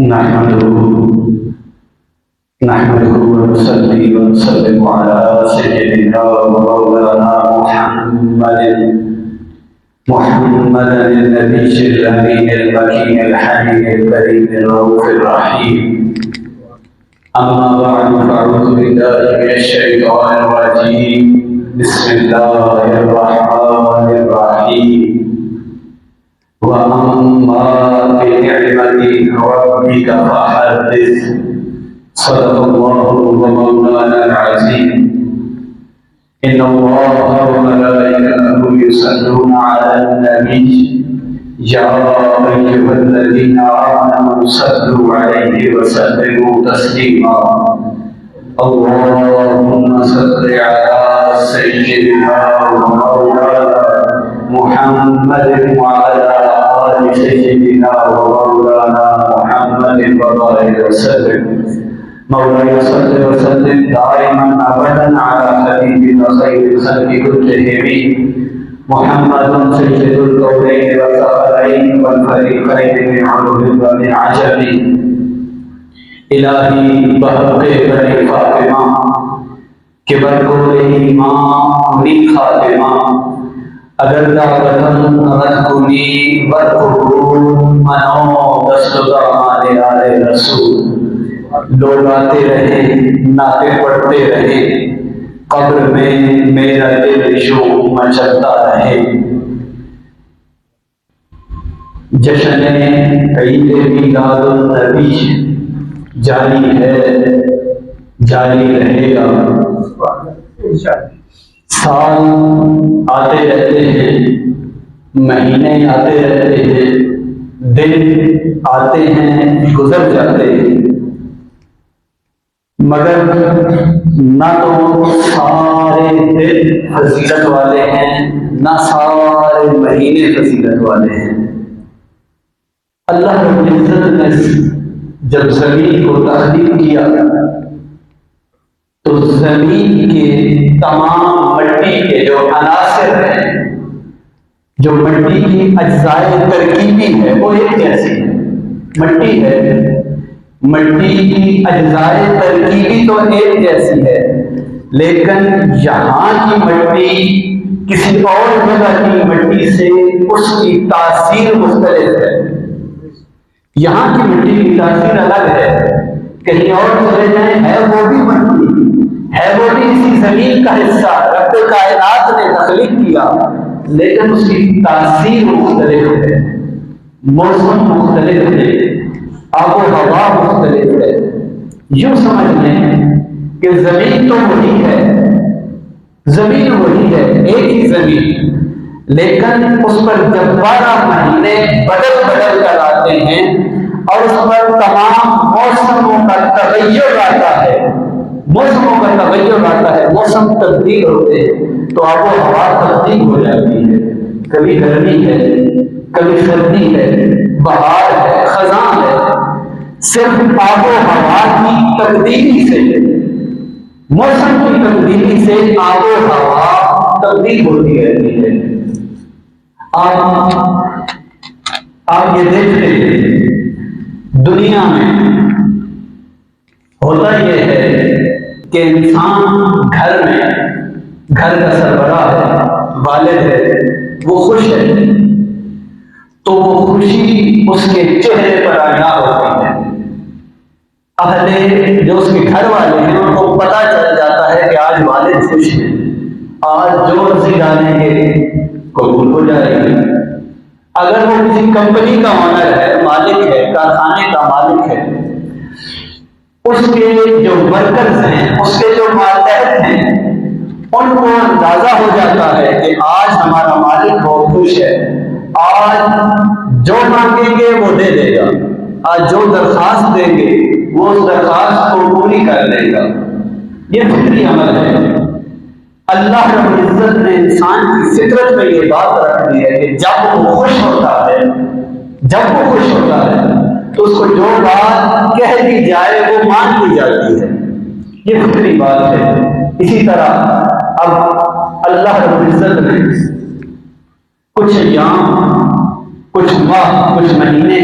نحمده ونصلي ونسلم على سيدنا ومولانا محمد النبي الأمين المكين الحنين الكريم الرؤوف الرحيم. أما بعد فأعوذ بالله من الشيطان الرجيم. بسم الله الرحمن الرحيم. وأما بنعمة ربك فحدث. صدق الله ومولانا العظيم. إن الله وملائكته يصلون على النبي يا أيها الذين آمنوا صلوا عليه وسلموا تسليما. اللهم صل على سيدنا ومولانا محمد وعلى آل سيدنا ومولانا محمد وبارك وسلم. مولاي صل وسلم دائما ابدا على حبيبنا خير الخلق كلهم محمد سيد الكونين والثقلين والفريقين من عرب ومن عجم. الہی بحق بنی فاطمہ کہ برکول ایمان می خاتمہ اگر دعوتن رکھنی ورقبول منو دستگا مال آل رسول. لوگ آتے رہے نعتیں پڑھتے رہے قبر میں میرا دل شوق مچلتا رہے. جشن عید میلاد النبی جاری ہے جاری رہے گا. سال آتے رہتے ہیں مہینے آتے رہتے ہیں دن آتے ہیں گزر جاتے ہیں مگر نہ تو سارے دن فضیلت والے ہیں نہ سارے مہینے فضیلت والے ہیں. اللہ رب العزت نے جب زمین کو تخلیق کیا تو زمین کے تمام مٹی کے جو عناصر ہیں جو مٹی کی اجزائے ترکیبی ہے وہ ایک جیسی ہے. مٹی ہے مٹی کی اجزائے ترکیبی تو ایک جیسی ہے لیکن یہاں کی مٹی کسی اور جگہ کی مٹی سے اس کی تاثیر مختلف ہے. یہاں کی مٹی کی تاثیر الگ ہے. کہیں اور چلے جائیں ہے وہ بھی مٹی ہے وہ بھی اسی زمین کا حصہ رب کائنات نے تخلیق کیا لیکن اس کی تاثیر مختلف ہے. موسم مختلف ہے آب و ہوا مختلف ہے. یوں سمجھ لیں کہ زمین تو وہی ہے زمین وہی ہے ایک ہی زمین لیکن اس پر جب 12 مہینے بدل کر آتے ہیں اور اس پر تمام موسموں کا تغیر آتا ہے موسم تبدیل ہوتے ہیں تو آب و ہوا تبدیل ہو جاتی ہے. کبھی گرمی ہے کبھی سردی ہے بہار ہے خزاں ہے. صرف آب و ہوا کی تبدیلی سے موسم کی تبدیلی سے آب و ہوا تبدیل ہوتی رہتی ہے. آپ یہ دیکھتے ہیں دنیا میں ہوتا یہ ہے کہ انسان گھر کا سربراہ ہے والد ہے وہ خوش ہے تو وہ خوشی اس کے چہرے پر آیا ہوتی ہے. اہلِ جو اس کے گھر والے ہیں ان کو پتہ چل جاتا ہے کہ آج والد خوش ہیں آج جو رزق ڈالیں گے قبول ہو جائے گی. اگر وہ کسی کمپنی کا آنر ہے مالک ہے کارخانے کا مالک ہے اس کے جو ورکرز ہیں اس کے جو ماتحت ہیں ان کو اندازہ ہو جاتا ہے کہ آج ہمارا مالک بہت خوش ہے. آج جو مانگیں گے وہ دے دے گا آج جو درخواست دیں گے وہ اس درخواست کو پوری کر لے گا. یہ فطری عمل ہے. اللہ رب العزت نے انسان کی فطرت میں یہ بات رکھ دی ہے کہ جب وہ خوش ہوتا ہے تو اس کو جو بات کہہ دی جائے وہ مان لی جاتی ہے. یہ فطری بات ہے. اسی طرح اب اللہ رب العزت نے کچھ ایام کچھ ماہ کچھ مہینے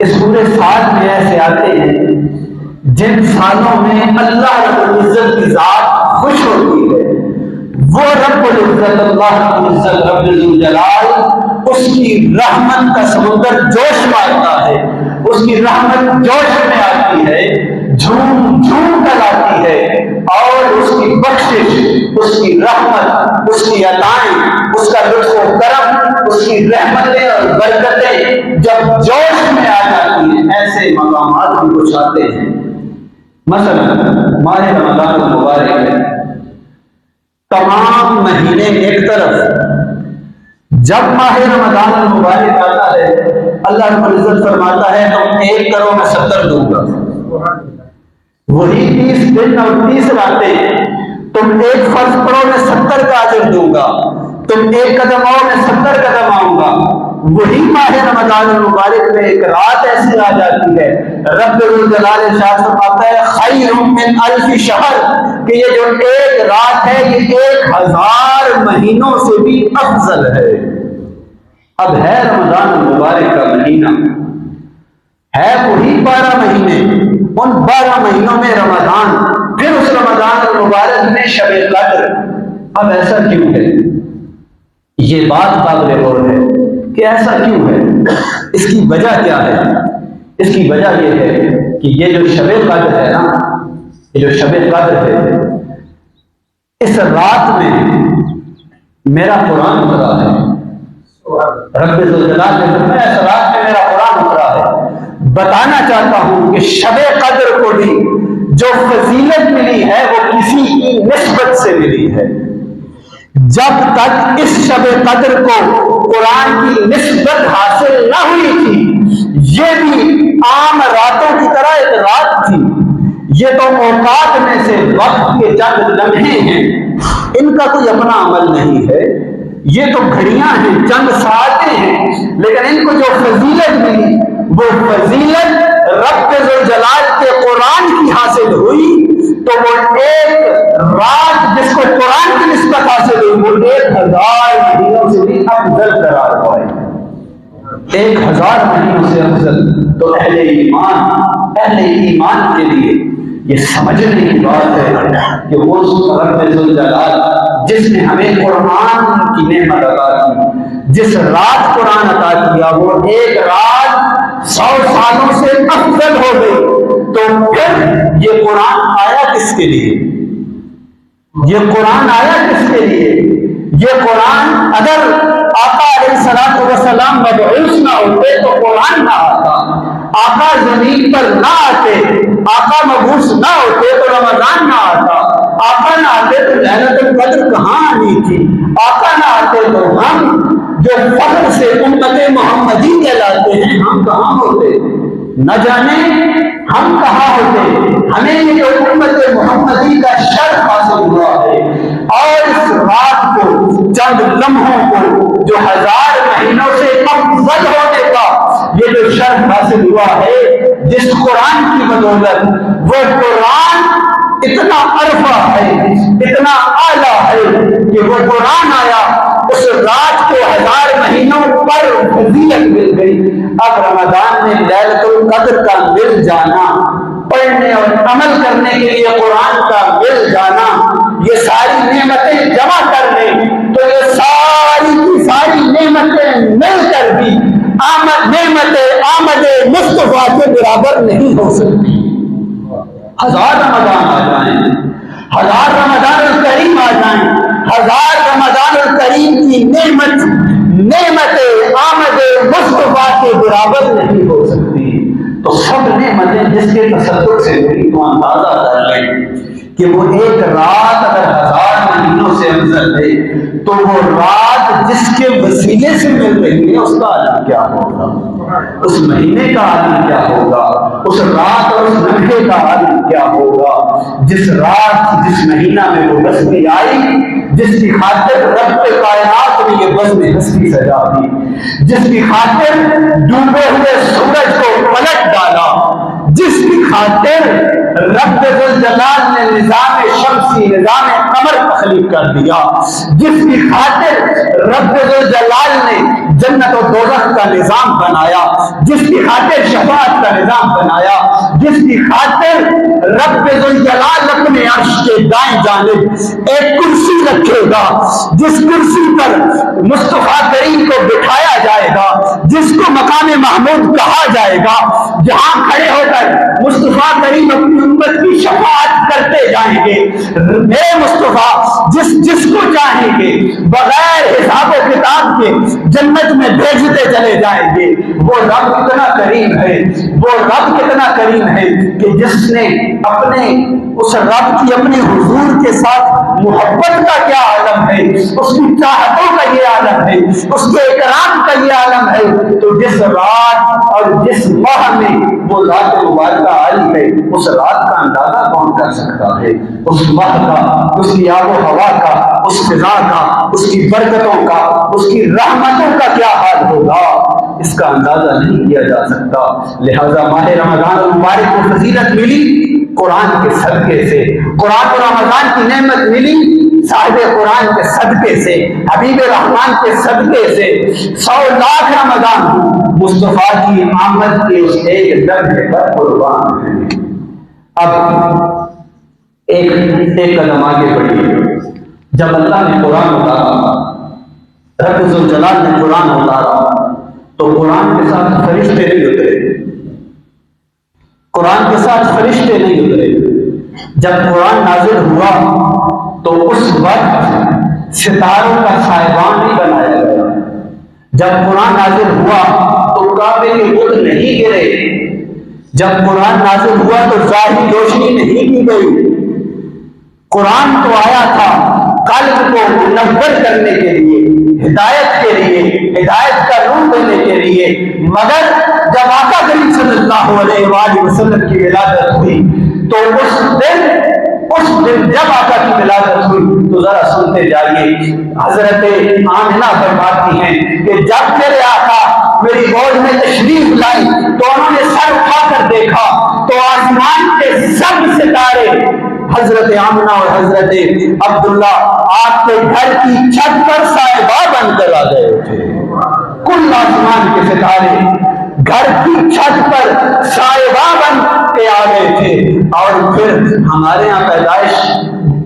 اس پورے سال میں ایسے آتے ہیں جن سالوں میں اللہ رب العزت کی ذات خوش ہوتی ہے، وہ رب العزت اللہ رب العزت رب الجلال اس کی رحمت کا سمندر جوش مارتا ہے، اس کی رحمت جوش میں آتی ہے، جھوم جھوم کر آتی ہے، اور اس کی بخشش، اس کی رحمت، اس کی عطائیں، اس کا لطف و کرم، اس کی رحمتیں اور برکتیں جب جوش میں آ جاتی ہیں، ایسے مقامات بھی کچھ آتے ہیں۔ مثلا ماہ رمضان المبارک ہے، تمام مہینے ایک طرف، جب ماہ رمضان المبارک آتا ہے اللہ رب العزت فرماتا ہے تم 1 کرو میں 70 دوں گا، وہی 30 دن اور 30 راتیں، تم 1 فرض پڑھو میں 70 کا اجر دوں گا، تم 1 قدم آؤ میں 70 قدم آؤں گا۔ وہی ماہ رمضان المبارک میں ایک رات ایسی آ جاتی ہے، رب الجلال ارشاد فرماتا ہے خیر من 1000 شہر، کہ یہ جو ایک رات ہے یہ 1000 مہینوں سے بھی افضل ہے۔ اب ہے رمضان المبارک کا مہینہ، ہے وہی 12 مہینے، ان 12 مہینوں میں رمضان، پھر اس رمضان المبارک میں شب قدر۔ اب ایسا کیوں ہے؟ یہ بات قابل غور ہے کہ ایسا کیوں ہے، اس کی وجہ کیا ہے؟ اس کی وجہ یہ ہے کہ یہ جو شب قدر ہے نا، یہ جو شب قدر ہے، اس رات میں میرا قرآن اترا ہے، رب الجلال نے فرمایا اس رات میں میرا قرآن اترا ہے۔ بتانا چاہتا ہوں کہ شب قدر کو بھی جو فضیلت ملی ہے وہ کسی کی نسبت سے ملی ہے۔ جب تک اس شب قدر کو قرآن کی نسبت حاصل نہ ہوئی تھی، یہ بھی عام راتوں کی طرح ایک رات تھی، یہ تو اوقات میں سے وقت کے چند لمحے ہیں، ان کا کوئی اپنا عمل نہیں ہے، یہ تو گھڑیاں ہیں، چند ساعتیں ہیں، لیکن ان کو جو فضیلت ملی وہ فضیلت رب ذوالجلال کے قرآن کی حاصل ہوئی، تو وہ ایک رات جس کو قرآن کی نسبت حاصل ہوئی وہ 1000 مہینوں سے بھی افضل قرار پائے، 1000 مہینوں سے افضل۔ تو اہل ایمان کے لیے یہ سمجھنے کی بات ہے کہ وہ رب ذوالجلال جس نے ہمیں قرآن کی نعمت عطا کی، جس رات قرآن عطا کیا، وہ ایک رات 100 سالوں سے افضل ہو گئی، تو پھر یہ قرآن آیا کس کے لیے؟ یہ قرآن آیا کس کے لیے؟ یہ قرآن اگر آقا علیہ الصلوۃ والسلام مبعوث نہ ہوتے تو قرآن نہ آتا، آقا زمین پر نہ آتے، آقا مبعوث نہ ہوتے تو رمضان نہ آتا، آقا نہ آتے تو ليلۃ القدر کہاں آنی تھی، آقا نہ آتے تو ہم جو فخر سے امت محمدی کہلاتے ہیں ہم کہاں ہوتے، نہ جانے ہم کہاں ہوتے۔ ہمیں یہ جو امت محمدی کا شرف حاصل ہوا ہے، اور اس رات کو، چند لمحوں کو جو 1000 مہینوں سے افضل ہونے کا یہ جو شرف حاصل ہوا ہے، جس قرآن کی بدولت، وہ قرآن اتنا عرفہ ہے، اتنا اعلیٰ ہے کہ وہ قرآن آیا، اس رات کو 1000 مہینوں پر فضیلت مل گئی۔ اب رمضان میں ليلۃ القدر کا مل جانا، پڑھنے اور عمل کرنے کے لیے قرآن کا مل جانا، یہ ساری نعمتیں جمع کر لیں تو یہ ساری کی ساری نعمتیں مل کر بھی نعمت آمد مصطفیٰ کے برابر نہیں ہو سکتی۔ 1000 رمضان آ جائیں، 1000 رمضان الکریم آ جائیں، 1000 رمضان الکریم کی نعمت آمد مصطفیٰ کے برابر نہیں ہو سکتی۔ تو سب نعمتیں جس کے تصدق سے ہوئی تو اندازہ کر لیں کہ وہ ایک رات اگر 1000 مہینوں سے افضل ہے تو وہ رات جس کے وسیلے سے مل رہی ہے اس کا عالم کیا ہوگا، اس مہینے کا عالم کیا ہوگا، اس رات اور اس لمحے کا عالم کیا ہوگا، جس رات جس مہینہ میں وہ بستی آئی، جس کی خاطر رب کائنات نے یہ بزم ہستی سجا دی، جس کی خاطر ڈوبے ہوئے سورج کو پلٹ ڈالا، جس کی خاطر رب ذوالجلال نے نظام شمسی شمسی نظام قمر تخلیق کر دیا، جس کی خاطر رب ذوالجلال نے جنت و دوزخ کا نظام بنایا، جس کی خاطر شفاعت کا نظام بنایا، جس کی خاطر رب ذوالجلال اپنے عرش کے دائیں جانب ایک کرسی رکھے گا، جس کرسی پر مصطفیٰ کریم کو بٹھایا جائے گا، جس کو مقام محمود کہا جائے گا، جہاں کھڑے ہو کر مصطفیٰ کریم اپنی امت کی شفاعت کرتے جائیں گے۔ اے مصطفیٰ، جس کو چاہیں گے بغیر حساب و کتاب کے جنت میں بھیجتے چلے جائیں گے۔ وہ رب کتنا کریم ہے، وہ رب کتنا کریم ہے کہ جس نے اپنے اس رب کی اپنے حضور کے ساتھ محبت کا کیا عالم ہے، اس کی چاہتوں کا یہ عالم ہے، اس کے اکرام کا یہ عالم ہے، تو جس رات اور جس ماہ میں وہ رات مبارکہ آئی ہے، اس رات کا اندازہ کون کر سکتا ہے؟ اس ماہ کا، اس کی آب و ہوا کا، اس فضا کا، اس کی برکتوں کا، اس کی رحمتوں کا کیا حال ہوگا، اس کا اندازہ نہیں کیا جا سکتا۔ لہذا ماہ رمضان المبارک کو فضیلت ملی قرآن کے صدقے سے، قرآن و رمضان کی نعمت ملی صاحب قرآن کے صدقے سے، حبیب رحمان کے صدقے سے۔ 100 لاکھ رمضان مصطفیٰ کی آمد کے اس ایک لمحے پر قربان ہیں۔ اب ایک قدم آگے بڑھیے۔ جب اللہ نے قرآن اتارا، رب ذوالجلال نے قرآن اتارا، تو قرآن کے ساتھ فرشتے نہیں اترے، قرآن کے ساتھ فرشتے نہیں اترے۔ جب قرآن نازل ہوا تو اس وقت ستاروں کا سائبان نہیں بنایا گیا۔ جب قرآن نازل ہوا تو کعبے کے بت نہیں گرے۔ جب قرآن نازل ہوا تو ظاہری روشنی نہیں کی گئی۔ قرآن تو آیا تھا قلب کو منور کرنے کے لیے، ہدایت کے لیے، ہدایت کا نور دینے کے لیے، مگر جب آقا کریم صلی اللہ علیہ وآلہ وسلم کی ولادت ہوئی تو اس دن جب آقا کی ولادت ہوئی تو ذرا سنتے جائیے، حضرت آمنہ فرماتی ہیں کہ جب میرے آقا میری گود میں تشریف لائی تو انہوں نے سر اٹھا کر دیکھا تو آسمان کے سب ستارے حضرت آمنہ اور حضرت عبداللہ آپ کے گھر کی چھت پر صاحبہ بن کر آ گئے تھے۔ کل آسمان کے ستارے گھر کی چھت پر صاحبہ بن کے آ گئے تھے۔ اور پھر ہمارے یہاں پیدائش،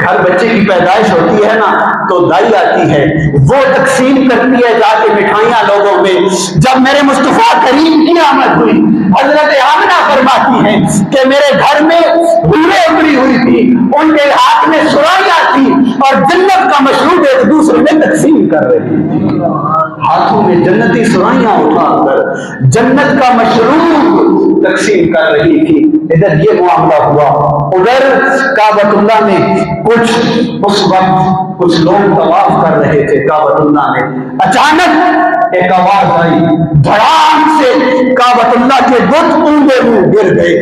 گھر بچے کی پیدائش ہوتی ہے نا تو دائی آتی ہے، وہ تقسیم کرتی ہے جا کے مٹھائیاں لوگوں میں۔ جب میرے مصطفیٰ کریم کی آمد ہوئی، حضرت آمنہ فرماتی ہیں کہ میرے گھر میں حوریں ابری ہوئی تھی، ان کے ہاتھ میں سرائیاں تھی اور جنت کا مشروب ایک دوسرے میں تقسیم کر رہی تھی، ہاتھوں میں جنتی سرائیاں اٹھا کر جنت کا مشروب تقسیم کر رہی تھی۔ ادھر یہ معاملہ ہوا، ادھر کعبۃ اللہ میں اس وقت کچھ لوگ طواف کر رہے تھے کعبۃ اللہ میں، اچانک ایک آواز آئی، دھڑام سے کعبۃ اللہ کے بت اونڈے منہ گر گئے،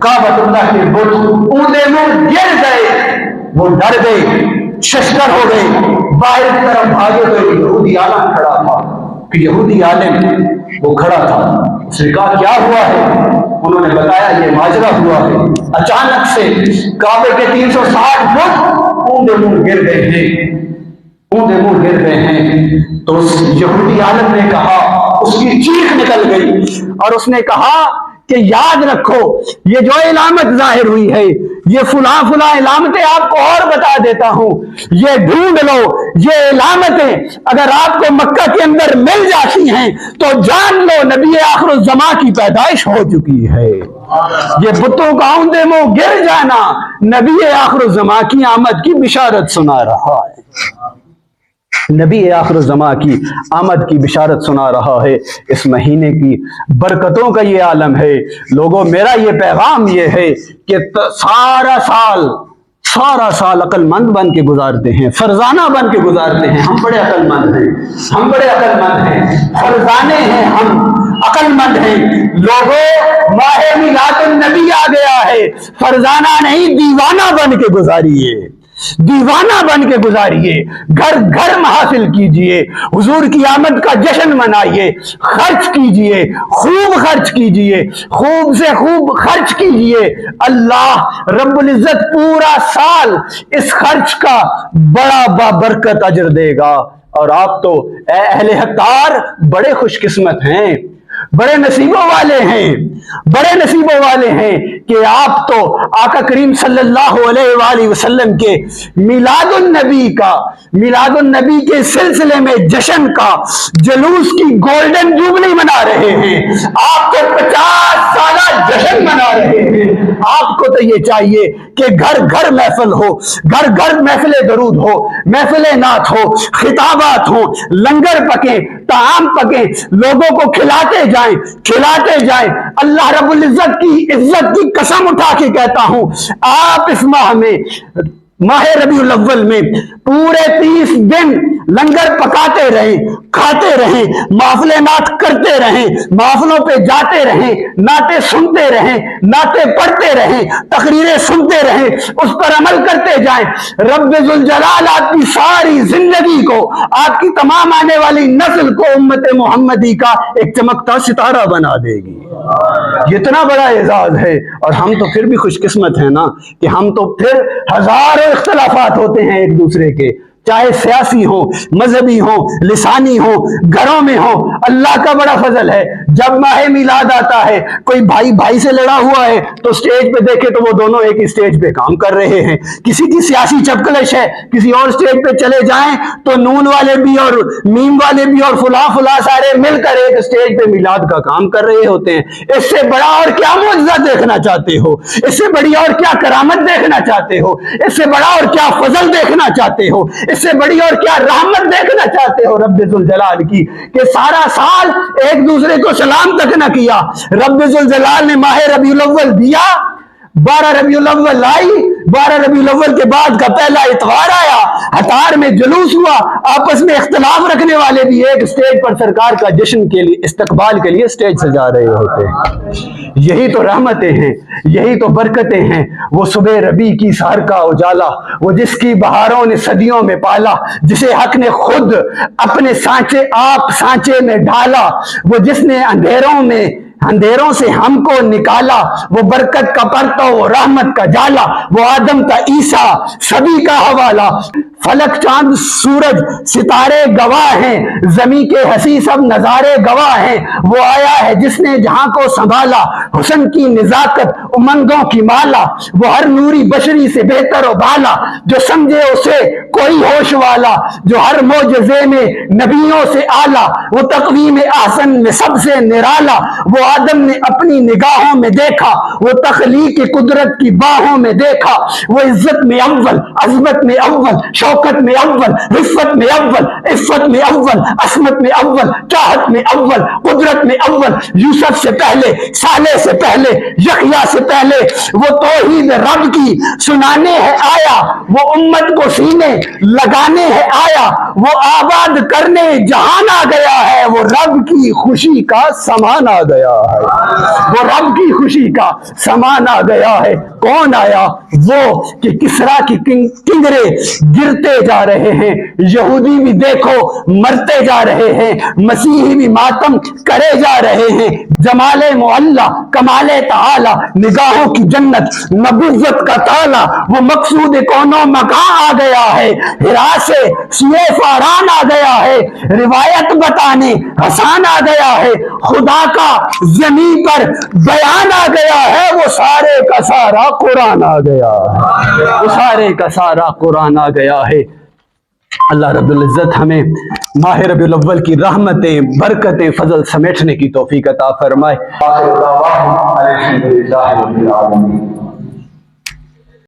کعبۃ اللہ کے بت اونڈے منہ گر گئے، وہ ڈر گئے، ششدر ہو گئے، باہر کی طرف بھاگے ہوئے۔ یہودی عالم کھڑا تھا، کہ یہودی عالم وہ کھڑا تھا، اس نے کہا کیا ہوا ہے؟ انہوں نے بتایا یہ ماجرا ہوا ہے، اچانک سے کعبے کے 360 فٹ اونڈے منہ گر گئے ہیں، اونڈے منہ گر گئے ہیں۔ تو اس یہودی عالم نے کہا، اس کی چیخ نکل گئی اور اس نے کہا کہ یاد رکھو یہ جو علامت ظاہر ہوئی ہے یہ فلاں فلاں علامتیں آپ کو اور بتا دیتا ہوں، یہ ڈھونڈ لو، یہ علامتیں اگر آپ کو مکہ کے اندر مل جاتی ہیں تو جان لو نبی آخر الزماں کی پیدائش ہو چکی ہے۔ یہ بتوں کا اونڈے منہ گر جانا نبی آخر الزماں کی آمد کی بشارت سنا رہا ہے، نبی آخر الزماں کی آمد کی بشارت سنا رہا ہے۔ اس مہینے کی برکتوں کا یہ عالم ہے۔ لوگوں میرا یہ پیغام یہ ہے کہ سارا سال عقل مند بن کے گزارتے ہیں، فرزانہ بن کے گزارتے ہیں۔ ہم بڑے عقل مند ہیں، ہم بڑے عقل مند ہیں، فرزانے ہیں، ہم عقل مند ہیں۔ لوگوں ماہ میلاد النبی آ گیا ہے، فرزانہ نہیں دیوانہ بن کے گزاریے۔ دیوانہ بن کے گزاریے، گھر گھر محافل کیجئے، حضور کی آمد کا جشن منائیے، خرچ کیجئے، خوب خرچ کیجئے، خوب سے خوب خرچ کیجئے۔ اللہ رب العزت پورا سال اس خرچ کا بڑا بابرکت اجر دے گا۔ اور آپ تو اے اہل حقدار بڑے خوش قسمت ہیں، بڑے نصیبوں والے ہیں، بڑے نصیبوں والے ہیں کہ آپ تو آقا کریم صلی اللہ علیہ وآلہ وسلم کے میلاد النبی کے سلسلے میں جشن کا، جلوس کی گولڈن جوبلی منا رہے ہیں۔ آپ تو 50 سالہ جشن منا رہے ہیں۔ آپ کو تو یہ چاہیے کہ گھر گھر محفل ہو، گھر گھر محفل درود ہو، محفل نعت ہو، خطابات ہوں، لنگر پکیں، طعام پکیں، لوگوں کو کھلاتے جائیں۔ اللہ رب العزت کی عزت کی قسم اٹھا کے کہتا ہوں، آپ اس ماہ ربیع الاول میں پورے 30 دن لنگر پکاتے رہیں، کھاتے رہیں، محفل نعت کرتے رہیں، محفلوں پہ جاتے رہیں، نعتیں سنتے رہیں، نعتیں پڑھتے رہیں، تقریریں سنتے رہیں، اس پر عمل کرتے جائیں۔ رب ذوالجلال آپ کی ساری زندگی کو، آپ کی تمام آنے والی نسل کو امت محمدی کا ایک چمکتا ستارہ بنا دے گی۔ یہ اتنا بڑا اعزاز ہے، اور ہم تو پھر بھی خوش قسمت ہیں نا کہ ہم تو پھر ہزاروں اختلافات ہوتے ہیں ایک دوسرے کے، چاہے سیاسی ہو، مذہبی ہو، لسانی ہو، گھروں میں ہو۔ اللہ کا بڑا فضل ہے، جب ماہ میلاد آتا ہے، کوئی بھائی سے لڑا ہوا ہے تو سٹیج پہ دیکھے تو وہ دونوں ایک ہی سٹیج پہ کام کر رہے ہیں۔ کسی کی سیاسی چپکلش ہے، کسی اور سٹیج پہ چلے جائیں تو نون والے بھی اور میم والے بھی اور فلاں سارے مل کر ایک سٹیج پہ میلاد کا کام کر رہے ہوتے ہیں۔ اس سے بڑا اور کیا معجزہ دیکھنا چاہتے ہو؟ اس سے بڑی اور کیا کرامت دیکھنا چاہتے ہو؟ اس سے بڑا اور کیا فضل دیکھنا چاہتے ہو؟ اس سے بڑی اور کیا رحمت دیکھنا چاہتے ہو رب ذوالجلال کی، کہ سارا سال ایک دوسرے کو سلام تک نہ کیا؟ رب ذوالجلال نے ماہ ربیع الاول دیا، 12 ربیع الاول آئی، 12 ربیع الاول کے بعد کا پہلا اتوار آیا، ہتار میں جلوس ہوا، آپس میں اختلاف رکھنے والے بھی ایک سٹیج پر سرکار کا جشن کے لیے، استقبال کے لیے سٹیج سجا رہے ہوتے ہیں۔ یہی تو رحمتیں ہیں، یہی تو برکتیں ہیں۔ وہ صبح ربیع کی سحر کا اجالا، وہ جس کی بہاروں نے صدیوں میں پالا، جسے حق نے خود اپنے سانچے میں ڈالا، وہ جس نے اندھیروں سے ہم کو نکالا، وہ برکت کا پرتو، وہ رحمت کا جالا، وہ آدم کا عیسیٰ، سبھی کا حوالہ۔ فلک چاند سورج ستارے گواہ ہیں، زمین کے حسی سب نظارے گواہ ہیں۔ وہ آیا ہے جس نے جہاں کو سنبھالا، حسن کی نزاکت امنگوں کی مالا، وہ ہر نوری بشری سے بہتر و بالا، جو سمجھے اسے کوئی ہوش والا، جو ہر معجزے میں نبیوں سے اعلیٰ، وہ تقویم احسن میں سب سے نرالا۔ وہ آدم نے اپنی نگاہوں میں دیکھا، وہ تخلیق قدرت کی باہوں میں دیکھا، وہ عزت میں اول، عظمت میں اول، شوکت میں اول، رفت میں اول، عفت میں اول، عصمت میں اول، چاہت میں اول، قدرت میں اول۔ یوسف سے پہلے، صالح سے پہلے، یحییٰ سے پہلے، وہ توحید رب کی سنانے ہے آیا، وہ امت کو سینے لگانے ہے آیا، وہ آباد کرنے جہان آ گیا ہے، وہ رب کی خوشی کا سامان آ گیا ہے، وہ رب کی خوشی کا سامان آ گیا ہے۔ کون آیا؟ وہ کہ کسریٰ کی کنگرے گرتے جا رہے ہیں، یہودی بھی دیکھو مرتے جا رہے ہیں، مسیحی بھی ماتم کرے جا رہے ہیں۔ جمال معلیٰ، کمال تعالی، نگاہوں کی جنت، نبوت کا تالا، وہ مقصود کونوں مکان آ گیا ہے، ہرا سے سوئے فاران آ گیا ہے، روایت بتانے حسان آ گیا ہے، خدا کا زمین پر بیان آ گیا ہے، وہ سارے کا سارا قرآن آ گیا ہے، وہ سارے کا سارا قرآن آ گیا ہے۔ اللہ رب العزت ہمیں ماہ ربیع الاول کی رحمتیں، برکتیں، فضل سمیٹنے کی توفیق عطا فرمائے۔